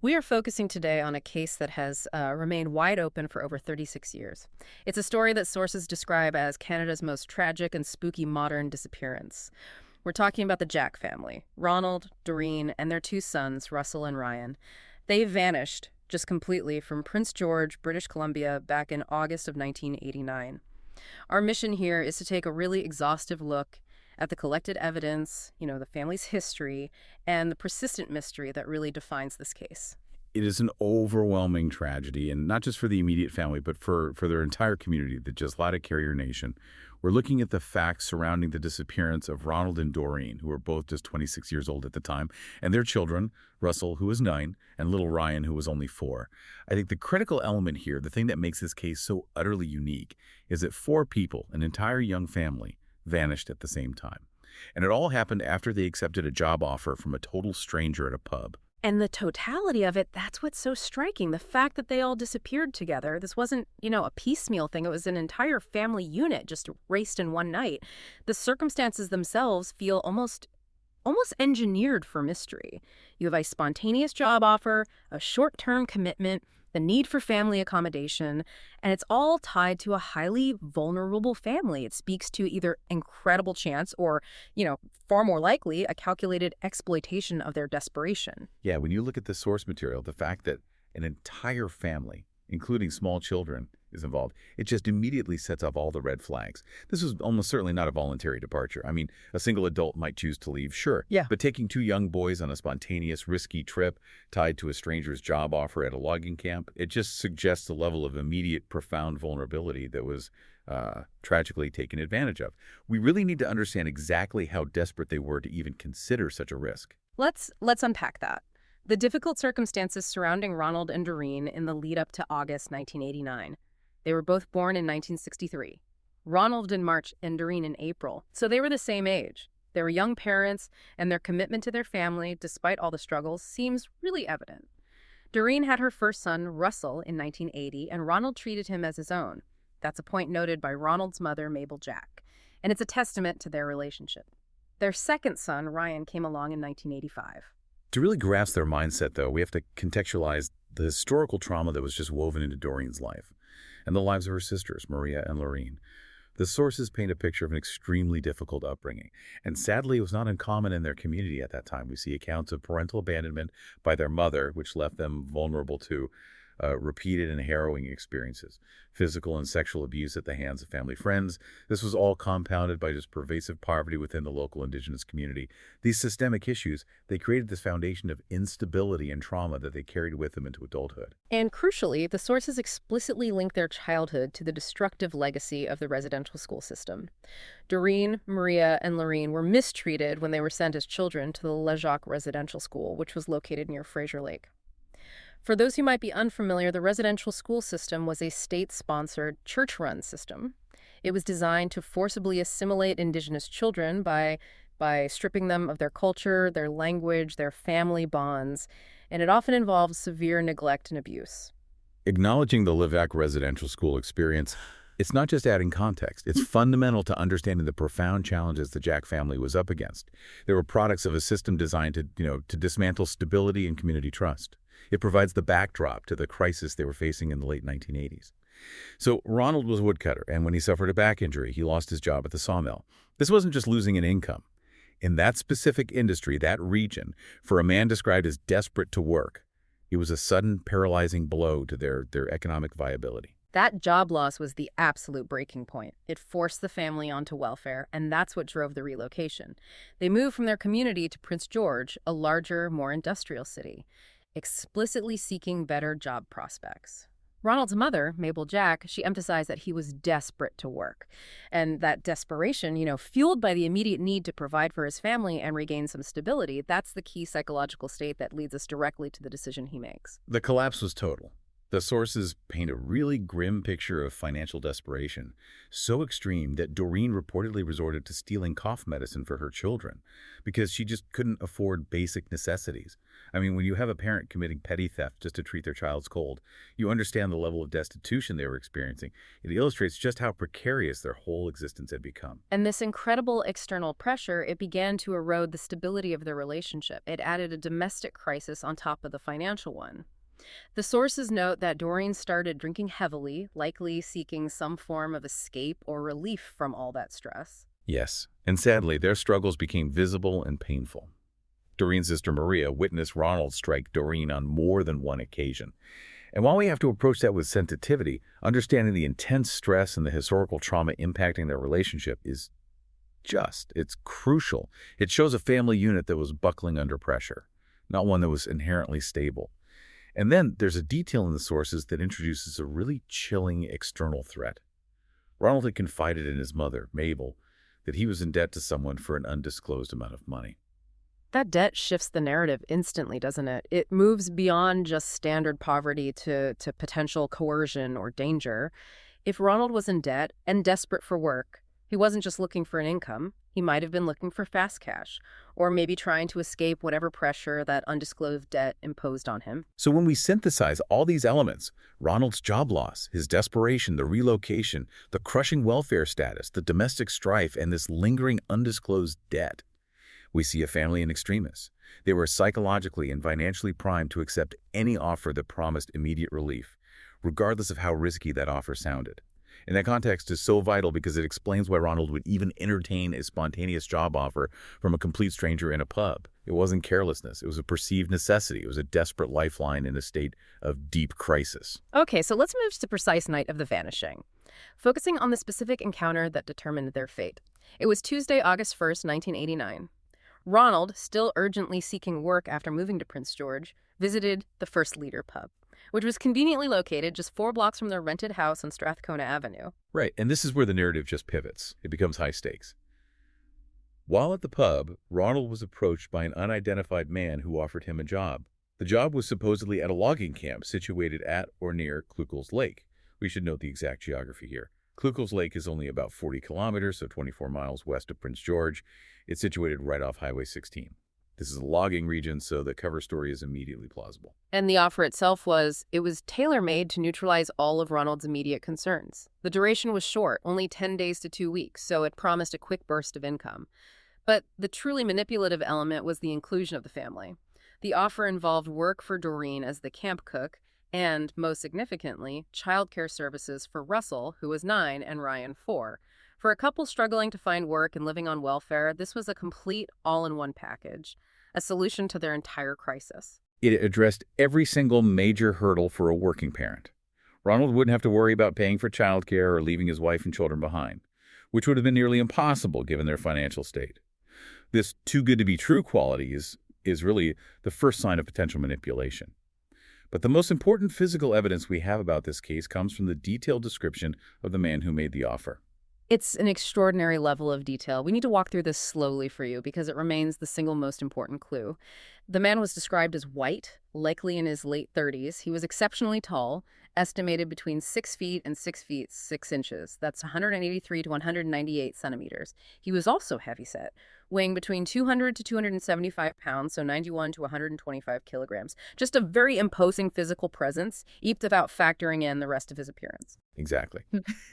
We are focusing today on a case that has remained wide open for over 36 years. It's a story that sources describe as Canada's most tragic and spooky modern disappearance. We're talking about the Jack family, Ronald, Doreen, and their two sons, Russell and Ryan. They vanished just completely from Prince George, British Columbia, back in August of 1989. Our mission here is to take a really exhaustive look at the collected evidence, the family's history, and the persistent mystery that really defines this case. It is an overwhelming tragedy, and not just for the immediate family, but for their entire community, the Jeslata Carrier Nation. We're looking at the facts surrounding the disappearance of Ronald and Doreen, who were both just 26 years old at the time, and their children, Russell, who was 9, and little Ryan, who was only 4. I think the critical element here, the thing that makes this case so utterly unique, is that 4 people, an entire young family, vanished at the same time. And it all happened after they accepted a job offer from a total stranger at a pub. And the totality of it, that's what's so striking. The fact that they all disappeared together. This wasn't, a piecemeal thing. It was an entire family unit just erased in one night. The circumstances themselves feel almost engineered for mystery. You have a spontaneous job offer, a short-term commitment, the need for family accommodation, and it's all tied to a highly vulnerable family. It speaks to either incredible chance or, far more likely, a calculated exploitation of their desperation. Yeah, when you look at the source material, the fact that an entire family, including small children, is involved, it just immediately sets off all the red flags. This was almost certainly not a voluntary departure. I mean, a single adult might choose to leave, sure. Yeah. But taking 2 young boys on a spontaneous, risky trip tied to a stranger's job offer at a logging camp, it just suggests a level of immediate, profound vulnerability that was tragically taken advantage of. We really need to understand exactly how desperate they were to even consider such a risk. Let's unpack that. The difficult circumstances surrounding Ronald and Doreen in the lead up to August 1989. They were both born in 1963. Ronald in March and Doreen in April. So they were the same age. They were young parents, and their commitment to their family, despite all the struggles, seems really evident. Doreen had her first son, Russell, in 1980, and Ronald treated him as his own. That's a point noted by Ronald's mother, Mabel Jack, and it's a testament to their relationship. Their second son, Ryan, came along in 1985. To really grasp their mindset, though, we have to contextualize the historical trauma that was just woven into Doreen's life and the lives of her sisters, Maria and Lorene. The sources paint a picture of an extremely difficult upbringing, and sadly, it was not uncommon in their community at that time. We see accounts of parental abandonment by their mother, which left them vulnerable to repeated and harrowing experiences, physical and sexual abuse at the hands of family friends. This was all compounded by just pervasive poverty within the local indigenous community. These systemic issues, they created this foundation of instability and trauma that they carried with them into adulthood. And crucially, the sources explicitly link their childhood to the destructive legacy of the residential school system. Doreen, Maria, and Lorene were mistreated when they were sent as children to the Lejac Residential School, which was located near Fraser Lake. For those who might be unfamiliar, the residential school system was a state-sponsored, church-run system. It was designed to forcibly assimilate Indigenous children by stripping them of their culture, their language, their family bonds, and it often involved severe neglect and abuse. Acknowledging the Levac residential school experience, it's not just adding context. It's fundamental to understanding the profound challenges the Jack family was up against. They were products of a system designed to dismantle stability and community trust. It provides the backdrop to the crisis they were facing in the late 1980s. So Ronald was a woodcutter, and when he suffered a back injury, he lost his job at the sawmill. This wasn't just losing an income. In that specific industry, that region, for a man described as desperate to work, it was a sudden, paralyzing blow to their economic viability. That job loss was the absolute breaking point. It forced the family onto welfare, and that's what drove the relocation. They moved from their community to Prince George, a larger, more industrial city, explicitly seeking better job prospects. Ronald's mother, Mabel Jack, she emphasized that he was desperate to work. And that desperation, fueled by the immediate need to provide for his family and regain some stability, that's the key psychological state that leads us directly to the decision he makes. The collapse was total. The sources paint a really grim picture of financial desperation, so extreme that Doreen reportedly resorted to stealing cough medicine for her children because she just couldn't afford basic necessities. I mean, when you have a parent committing petty theft just to treat their child's cold, you understand the level of destitution they were experiencing. It illustrates just how precarious their whole existence had become. And this incredible external pressure, it began to erode the stability of their relationship. It added a domestic crisis on top of the financial one. The sources note that Doreen started drinking heavily, likely seeking some form of escape or relief from all that stress. Yes, and sadly, their struggles became visible and painful. Doreen's sister Maria witnessed Ronald strike Doreen on more than one occasion. And while we have to approach that with sensitivity, understanding the intense stress and the historical trauma impacting their relationship is it's crucial. It shows a family unit that was buckling under pressure, not one that was inherently stable. And then there's a detail in the sources that introduces a really chilling external threat. Ronald had confided in his mother, Mabel, that he was in debt to someone for an undisclosed amount of money. That debt shifts the narrative instantly, doesn't it? It moves beyond just standard poverty to potential coercion or danger. If Ronald was in debt and desperate for work, he wasn't just looking for an income. He might have been looking for fast cash, or maybe trying to escape whatever pressure that undisclosed debt imposed on him. So when we synthesize all these elements, Ronald's job loss, his desperation, the relocation, the crushing welfare status, the domestic strife, and this lingering undisclosed debt, we see a family in extremis. They were psychologically and financially primed to accept any offer that promised immediate relief, regardless of how risky that offer sounded. And that context is so vital because it explains why Ronald would even entertain a spontaneous job offer from a complete stranger in a pub. It wasn't carelessness. It was a perceived necessity. It was a desperate lifeline in a state of deep crisis. Okay, so let's move to the precise night of the vanishing, focusing on the specific encounter that determined their fate. It was Tuesday, August 1st, 1989. Ronald, still urgently seeking work after moving to Prince George, visited the First Leader pub, which was conveniently located just 4 blocks from their rented house on Strathcona Avenue. Right, and this is where the narrative just pivots. It becomes high stakes. While at the pub, Ronald was approached by an unidentified man who offered him a job. The job was supposedly at a logging camp situated at or near Klukel's Lake. We should note the exact geography here. Klukel's Lake is only about 40 kilometers, so 24 miles west of Prince George. It's situated right off Highway 16. This is a logging region, so the cover story is immediately plausible. And the offer itself was tailor-made to neutralize all of Ronald's immediate concerns. The duration was short, only 10 days to 2 weeks, so it promised a quick burst of income. But the truly manipulative element was the inclusion of the family. The offer involved work for Doreen as the camp cook and, most significantly, childcare services for Russell, who was 9, and Ryan, 4. For a couple struggling to find work and living on welfare, this was a complete all-in-one package, a solution to their entire crisis. It addressed every single major hurdle for a working parent. Ronald wouldn't have to worry about paying for childcare or leaving his wife and children behind, which would have been nearly impossible given their financial state. This too-good-to-be-true quality is really the first sign of potential manipulation. But the most important physical evidence we have about this case comes from the detailed description of the man who made the offer. It's an extraordinary level of detail. We need to walk through this slowly for you because it remains the single most important clue. The man was described as white, likely in his late 30s. He was exceptionally tall, estimated between 6 feet and 6 feet 6 inches. That's 183 to 198 centimeters. He was also heavyset, weighing between 200 to 275 pounds, so 91 to 125 kilograms. Just a very imposing physical presence, even without factoring in the rest of his appearance. Exactly.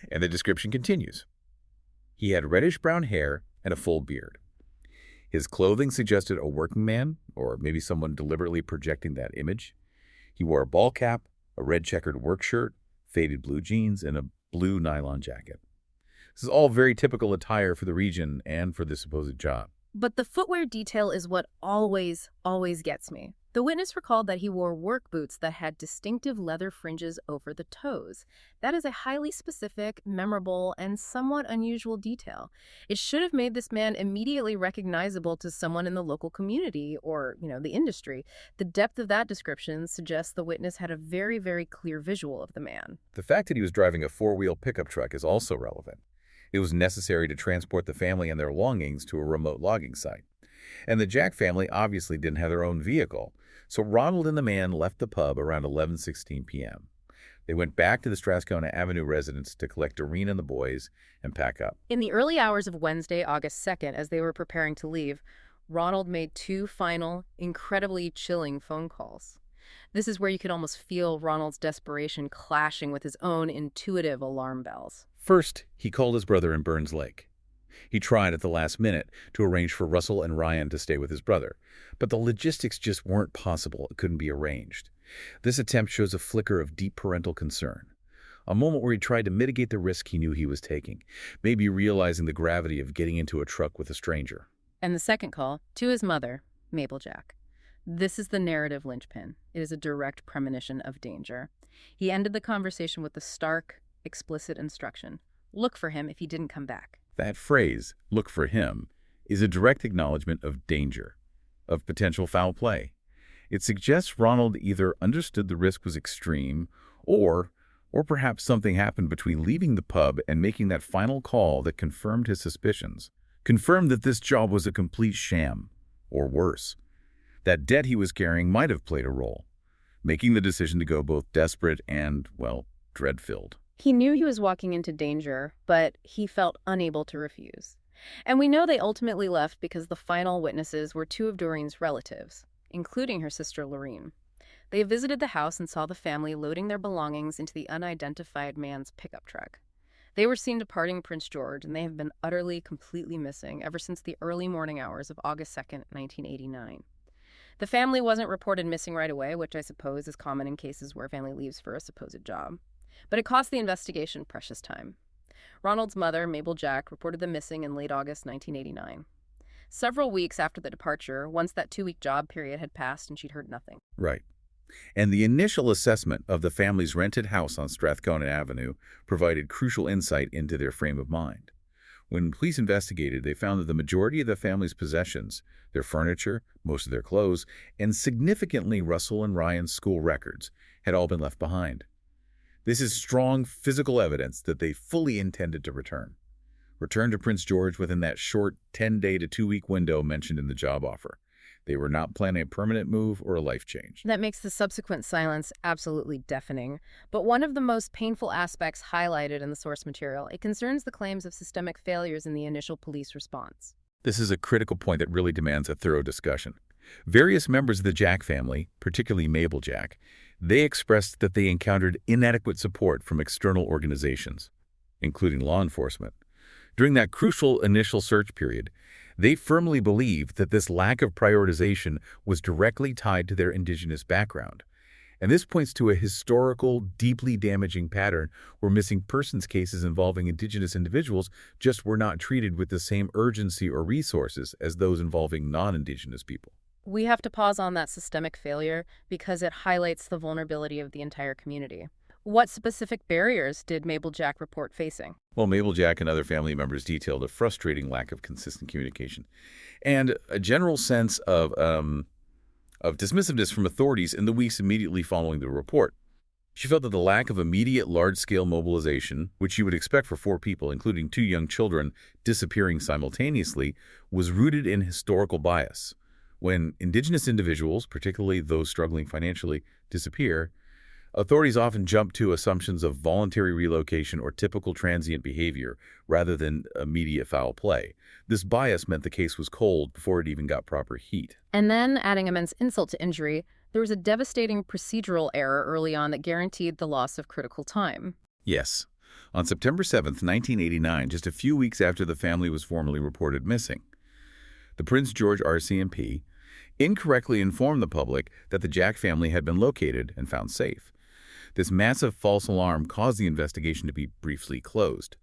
And the description continues. He had reddish-brown hair and a full beard. His clothing suggested a working man, or maybe someone deliberately projecting that image. He wore a ball cap, a red checkered work shirt, faded blue jeans, and a blue nylon jacket. This is all very typical attire for the region and for the supposed job. But the footwear detail is what always gets me. The witness recalled that he wore work boots that had distinctive leather fringes over the toes. That is a highly specific, memorable, and somewhat unusual detail. It should have made this man immediately recognizable to someone in the local community or, the industry. The depth of that description suggests the witness had a very, very clear visual of the man. The fact that he was driving a 4-wheel pickup truck is also relevant. It was necessary to transport the family and their belongings to a remote logging site. And the Jack family obviously didn't have their own vehicle, so Ronald and the man left the pub around 11:16 p.m. They went back to the Strathcona Avenue residence to collect Doreen and the boys and pack up. In the early hours of Wednesday, August 2nd, as they were preparing to leave, Ronald made two final, incredibly chilling phone calls. This is where you could almost feel Ronald's desperation clashing with his own intuitive alarm bells. First, he called his brother in Burns Lake. He tried at the last minute to arrange for Russell and Ryan to stay with his brother, but the logistics just weren't possible. It couldn't be arranged. This attempt shows a flicker of deep parental concern, a moment where he tried to mitigate the risk he knew he was taking, maybe realizing the gravity of getting into a truck with a stranger. And the second call, to his mother, Mabel Jack. This is the narrative linchpin. It is a direct premonition of danger. He ended the conversation with the stark, explicit instruction: look for him if he didn't come back. That phrase, look for him, is a direct acknowledgement of danger, of potential foul play. It suggests Ronald either understood the risk was extreme, or perhaps something happened between leaving the pub and making that final call that confirmed his suspicions, confirmed that this job was a complete sham, or worse. That debt he was carrying might have played a role, making the decision to go both desperate and, well, dread-filled. He knew he was walking into danger, but he felt unable to refuse. And we know they ultimately left because the final witnesses were two of Doreen's relatives, including her sister Lorene. They visited the house and saw the family loading their belongings into the unidentified man's pickup truck. They were seen departing Prince George, and they have been utterly, completely missing ever since the early morning hours of August 2nd, 1989. The family wasn't reported missing right away, which I suppose is common in cases where a family leaves for a supposed job. But it cost the investigation precious time. Ronald's mother, Mabel Jack, reported them missing in late August 1989. Several weeks after the departure, once that 2-week job period had passed and she'd heard nothing. Right. And the initial assessment of the family's rented house on Strathcona Avenue provided crucial insight into their frame of mind. When police investigated, they found that the majority of the family's possessions, their furniture, most of their clothes, and significantly Russell and Ryan's school records, had all been left behind. This is strong physical evidence that they fully intended to return to Prince George within that short 10-day to 2-week window mentioned in the job offer. They were not planning a permanent move or a life change. That makes the subsequent silence absolutely deafening. But one of the most painful aspects highlighted in the source material, it concerns the claims of systemic failures in the initial police response. This is a critical point that really demands a thorough discussion. Various members of the Jack family, particularly Mabel Jack, they expressed that they encountered inadequate support from external organizations, including law enforcement. During that crucial initial search period, they firmly believed that this lack of prioritization was directly tied to their Indigenous background. And this points to a historical, deeply damaging pattern where missing persons cases involving Indigenous individuals just were not treated with the same urgency or resources as those involving non-Indigenous people. We have to pause on that systemic failure because it highlights the vulnerability of the entire community. What specific barriers did Mabel Jack report facing? Well, Mabel Jack and other family members detailed a frustrating lack of consistent communication and a general sense of dismissiveness from authorities in the weeks immediately following the report. She felt that the lack of immediate large-scale mobilization, which you would expect for 4 people, including 2 young children, disappearing simultaneously, was rooted in historical bias. When Indigenous individuals, particularly those struggling financially, disappear, authorities often jump to assumptions of voluntary relocation or typical transient behavior rather than immediate foul play. This bias meant the case was cold before it even got proper heat. And then, adding immense insult to injury, there was a devastating procedural error early on that guaranteed the loss of critical time. Yes. On September 7th, 1989, just a few weeks after the family was formally reported missing, the Prince George RCMP incorrectly informed the public that the Jack family had been located and found safe. This massive false alarm caused the investigation to be briefly closed.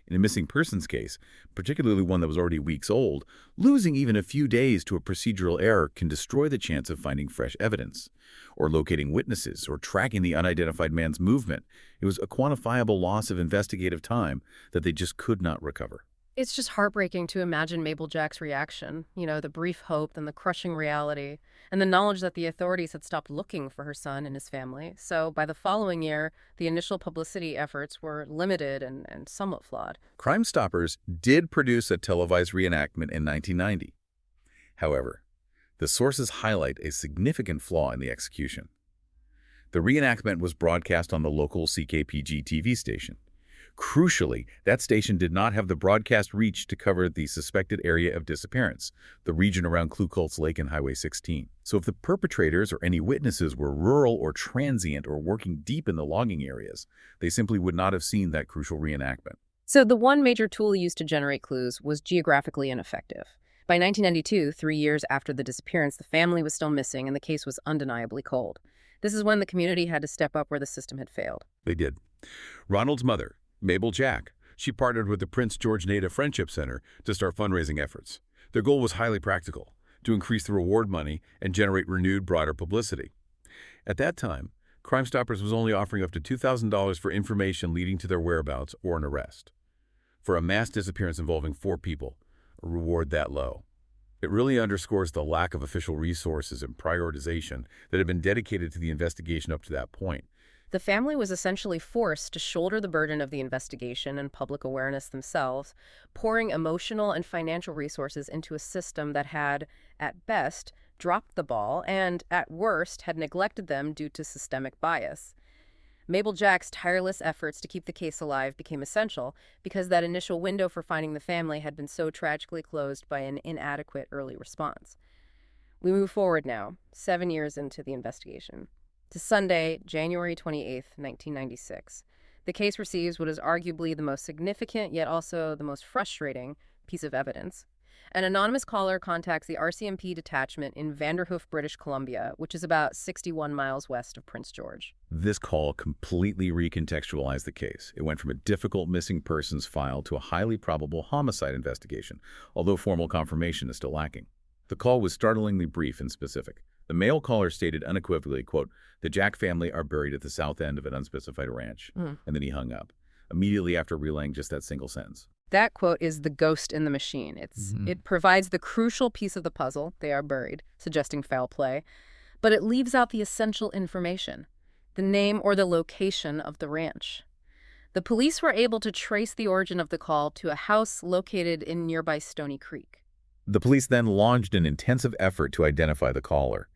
In a missing persons case, particularly one that was already weeks old, losing even a few days to a procedural error can destroy the chance of finding fresh evidence, or locating witnesses, or tracking the unidentified man's movement. It was a quantifiable loss of investigative time that they just could not recover. It's just heartbreaking to imagine Mabel Jack's reaction, the brief hope and the crushing reality, and the knowledge that the authorities had stopped looking for her son and his family. So by the following year, the initial publicity efforts were limited and somewhat flawed. Crime Stoppers did produce a televised reenactment in 1990. However, the sources highlight a significant flaw in the execution. The reenactment was broadcast on the local CKPG TV station. Crucially, that station did not have the broadcast reach to cover the suspected area of disappearance, the region around Klukultz Lake and Highway 16. So if the perpetrators or any witnesses were rural or transient or working deep in the logging areas, they simply would not have seen that crucial reenactment. So the one major tool used to generate clues was geographically ineffective. By 1992, 3 years after the disappearance, the family was still missing and the case was undeniably cold. This is when the community had to step up where the system had failed. They did. Ronald's mother, Mabel Jack, she partnered with the Prince George Native Friendship Center to start fundraising efforts. Their goal was highly practical, to increase the reward money and generate renewed, broader publicity. At that time, Crime Stoppers was only offering up to $2,000 for information leading to their whereabouts or an arrest. For a mass disappearance involving 4 people, a reward that low. It really underscores the lack of official resources and prioritization that had been dedicated to the investigation up to that point. The family was essentially forced to shoulder the burden of the investigation and public awareness themselves, pouring emotional and financial resources into a system that had, at best, dropped the ball and, at worst, had neglected them due to systemic bias. Mabel Jack's tireless efforts to keep the case alive became essential because that initial window for finding the family had been so tragically closed by an inadequate early response. We move forward now, 7 years into the investigation, to Sunday, January 28, 1996. The case receives what is arguably the most significant, yet also the most frustrating, piece of evidence. An anonymous caller contacts the RCMP detachment in Vanderhoof, British Columbia, which is about 61 miles west of Prince George. This call completely recontextualized the case. It went from a difficult missing persons file to a highly probable homicide investigation, although formal confirmation is still lacking. The call was startlingly brief and specific. The male caller stated unequivocally, quote, "The Jack family are buried at the south end of an unspecified ranch," and then he hung up, immediately after relaying just that single sentence. That quote is the ghost in the machine. It provides the crucial piece of the puzzle. They are buried, suggesting foul play. But it leaves out the essential information, the name or the location of the ranch. The police were able to trace the origin of the call to a house located in nearby Stony Creek. The police then launched an intensive effort to identify the caller.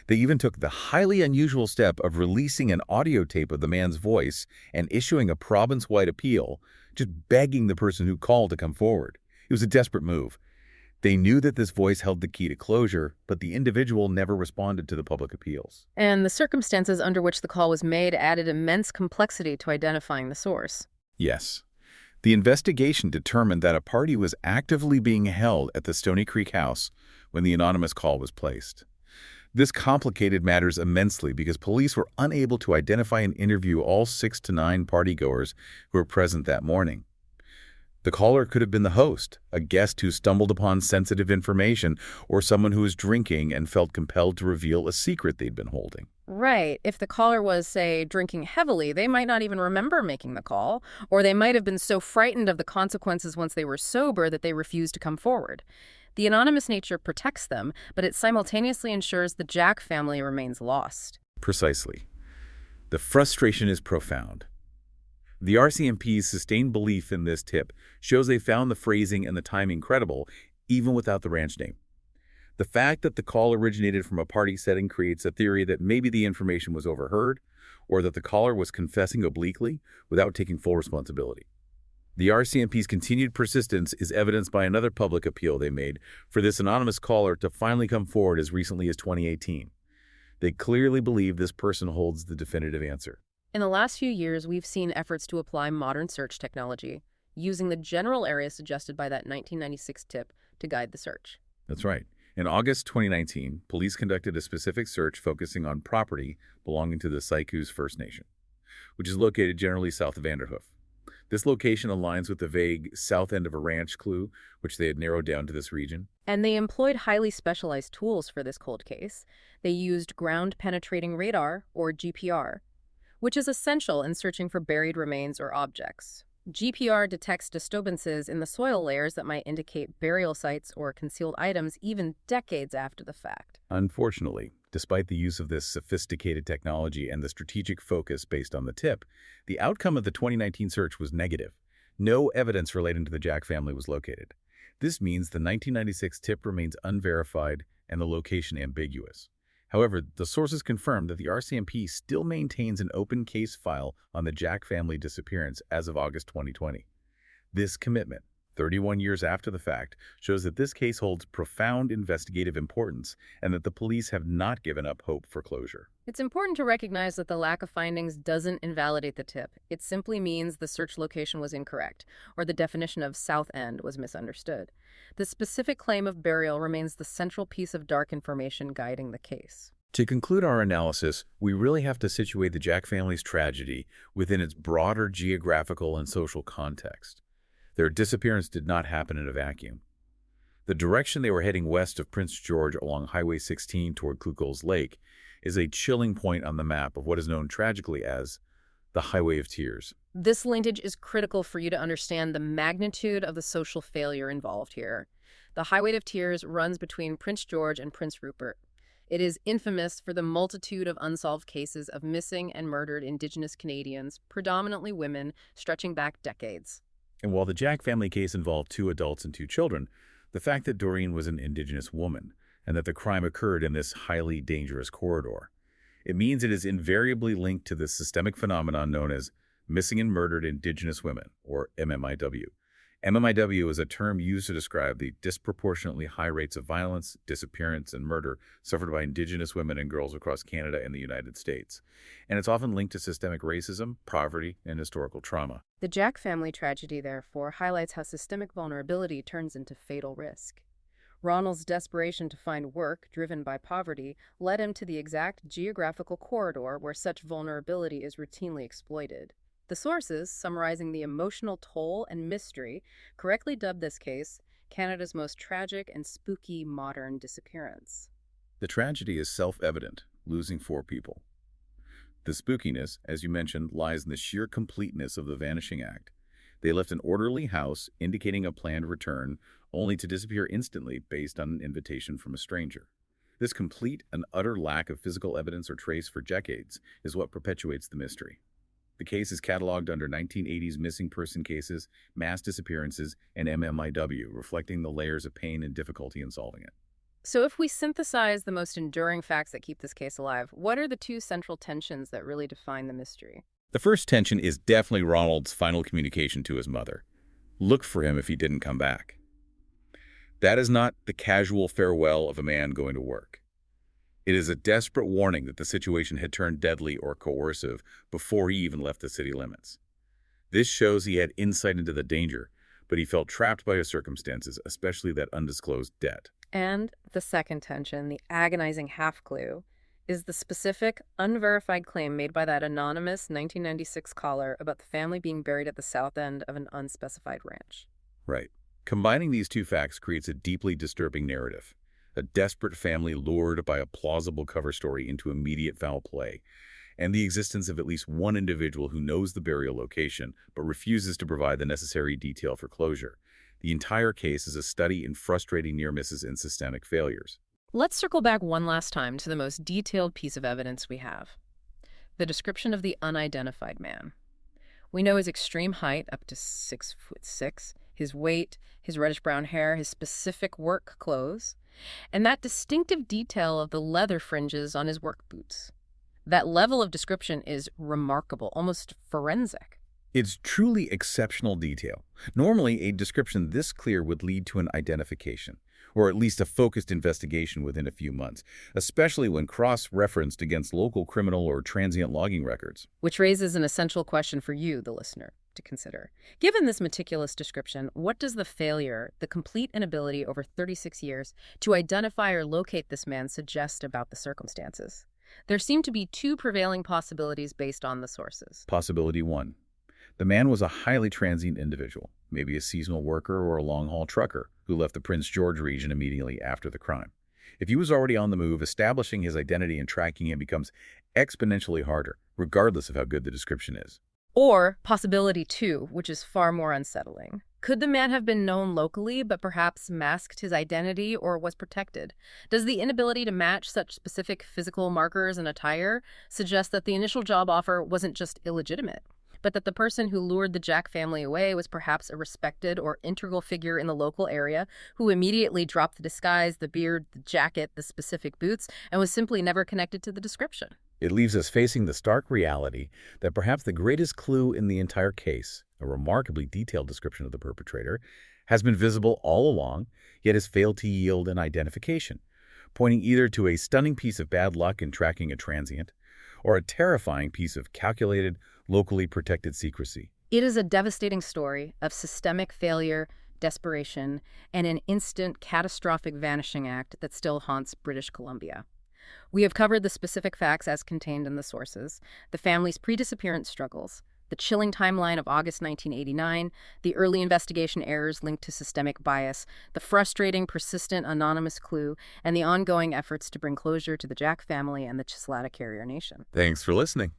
They even took the highly unusual step of releasing an audio tape of the man's voice and issuing a province-wide appeal, just begging the person who called to come forward. It was a desperate move. They knew that this voice held the key to closure, but the individual never responded to the public appeals. And the circumstances under which the call was made added immense complexity to identifying the source. Yes. The investigation determined that a party was actively being held at the Stony Creek house when the anonymous call was placed. This complicated matters immensely because police were unable to identify and interview all 6 to 9 partygoers who were present that morning. The caller could have been the host, a guest who stumbled upon sensitive information, or someone who was drinking and felt compelled to reveal a secret they'd been holding. Right. If the caller was, say, drinking heavily, they might not even remember making the call, or they might have been so frightened of the consequences once they were sober that they refused to come forward. The anonymous nature protects them, but it simultaneously ensures the Jack family remains lost. Precisely. The frustration is profound. The RCMP's sustained belief in this tip shows they found the phrasing and the timing credible, even without the ranch name. The fact that the call originated from a party setting creates a theory that maybe the information was overheard, or that the caller was confessing obliquely without taking full responsibility. The RCMP's continued persistence is evidenced by another public appeal they made for this anonymous caller to finally come forward as recently as 2018. They clearly believe this person holds the definitive answer. In the last few years, we've seen efforts to apply modern search technology, using the general area suggested by that 1996 tip to guide the search. That's right. In August 2019, police conducted a specific search focusing on property belonging to the Saikus First Nation, which is located generally south of Vanderhoof. This location aligns with the vague south end of a ranch clue, which they had narrowed down to this region. And they employed highly specialized tools for this cold case. They used ground-penetrating radar, or GPR, which is essential in searching for buried remains or objects. GPR detects disturbances in the soil layers that might indicate burial sites or concealed items even decades after the fact. Unfortunately, despite the use of this sophisticated technology and the strategic focus based on the tip, the outcome of the 2019 search was negative. No evidence relating to the Jack family was located. This means the 1996 tip remains unverified and the location ambiguous. However, the sources confirmed that the RCMP still maintains an open case file on the Jack family disappearance as of August 2020. This commitment, 31 years after the fact, shows that this case holds profound investigative importance and that the police have not given up hope for closure. It's important to recognize that the lack of findings doesn't invalidate the tip. It simply means the search location was incorrect, or the definition of South End was misunderstood. The specific claim of burial remains the central piece of dark information guiding the case. To conclude our analysis, we really have to situate the Jack family's tragedy within its broader geographical and social context. Their disappearance did not happen in a vacuum. The direction they were heading west of Prince George along Highway 16 toward Klugel's Lake is a chilling point on the map of what is known tragically as the Highway of Tears. This linkage is critical for you to understand the magnitude of the social failure involved here. The Highway of Tears runs between Prince George and Prince Rupert. It is infamous for the multitude of unsolved cases of missing and murdered Indigenous Canadians, predominantly women, stretching back decades. And while the Jack family case involved 2 adults and 2 children, the fact that Doreen was an Indigenous woman and that the crime occurred in this highly dangerous corridor, it means it is invariably linked to the systemic phenomenon known as missing and murdered Indigenous women, or MMIW. MMIW is a term used to describe the disproportionately high rates of violence, disappearance, and murder suffered by Indigenous women and girls across Canada and the United States. And it's often linked to systemic racism, poverty, and historical trauma. The Jack family tragedy, therefore, highlights how systemic vulnerability turns into fatal risk. Ronald's desperation to find work, driven by poverty, led him to the exact geographical corridor where such vulnerability is routinely exploited. The sources, summarizing the emotional toll and mystery, correctly dubbed this case Canada's most tragic and spooky modern disappearance. The tragedy is self-evident, losing 4 people. The spookiness, as you mentioned, lies in the sheer completeness of the Vanishing act. They left an orderly house, indicating a planned return, only to disappear instantly based on an invitation from a stranger. This complete and utter lack of physical evidence or trace for decades is what perpetuates the mystery. The case is cataloged under 1980s missing person cases, mass disappearances, and MMIW, reflecting the layers of pain and difficulty in solving it. So if we synthesize the most enduring facts that keep this case alive, what are the 2 central tensions that really define the mystery? The first tension is definitely Ronald's final communication to his mother. Look for him if he didn't come back. That is not the casual farewell of a man going to work. It is a desperate warning that the situation had turned deadly or coercive before he even left the city limits. This shows he had insight into the danger, but he felt trapped by his circumstances, especially that undisclosed debt. And the second tension, the agonizing half-clue, is the specific, unverified claim made by that anonymous 1996 caller about the family being buried at the south end of an unspecified ranch. Right. Combining these 2 facts creates a deeply disturbing narrative. A desperate family lured by a plausible cover story into immediate foul play, and the existence of at least one individual who knows the burial location but refuses to provide the necessary detail for closure. The entire case is a study in frustrating near misses and systemic failures. Let's circle back one last time to the most detailed piece of evidence we have. The description of the unidentified man. We know his extreme height, up to 6'6", his weight, his reddish-brown hair, his specific work clothes, and that distinctive detail of the leather fringes on his work boots. That level of description is remarkable, almost forensic. It's truly exceptional detail. Normally, a description this clear would lead to an identification, or at least a focused investigation within a few months, especially when cross-referenced against local criminal or transient logging records. Which raises an essential question for you, the listener, to consider. Given this meticulous description, what does the failure, the complete inability over 36 years to identify or locate this man suggest about the circumstances? There seem to be 2 prevailing possibilities based on the sources. Possibility 1. The man was a highly transient individual, maybe a seasonal worker or a long-haul trucker, who left the Prince George region immediately after the crime. If he was already on the move, establishing his identity and tracking him becomes exponentially harder, regardless of how good the description is. Or possibility 2, which is far more unsettling. Could the man have been known locally, but perhaps masked his identity or was protected? Does the inability to match such specific physical markers and attire suggest that the initial job offer wasn't just illegitimate, but that the person who lured the Jack family away was perhaps a respected or integral figure in the local area who immediately dropped the disguise, the beard, the jacket, the specific boots, and was simply never connected to the description. It leaves us facing the stark reality that perhaps the greatest clue in the entire case, a remarkably detailed description of the perpetrator, has been visible all along, yet has failed to yield an identification, pointing either to a stunning piece of bad luck in tracking a transient or a terrifying piece of calculated, locally protected secrecy. It is a devastating story of systemic failure, desperation, and an instant catastrophic vanishing act that still haunts British Columbia. We have covered the specific facts as contained in the sources, the family's pre-disappearance struggles, the chilling timeline of August 1989, the early investigation errors linked to systemic bias, the frustrating, persistent, anonymous clue, and the ongoing efforts to bring closure to the Jack family and the Chislata Carrier Nation. Thanks for listening.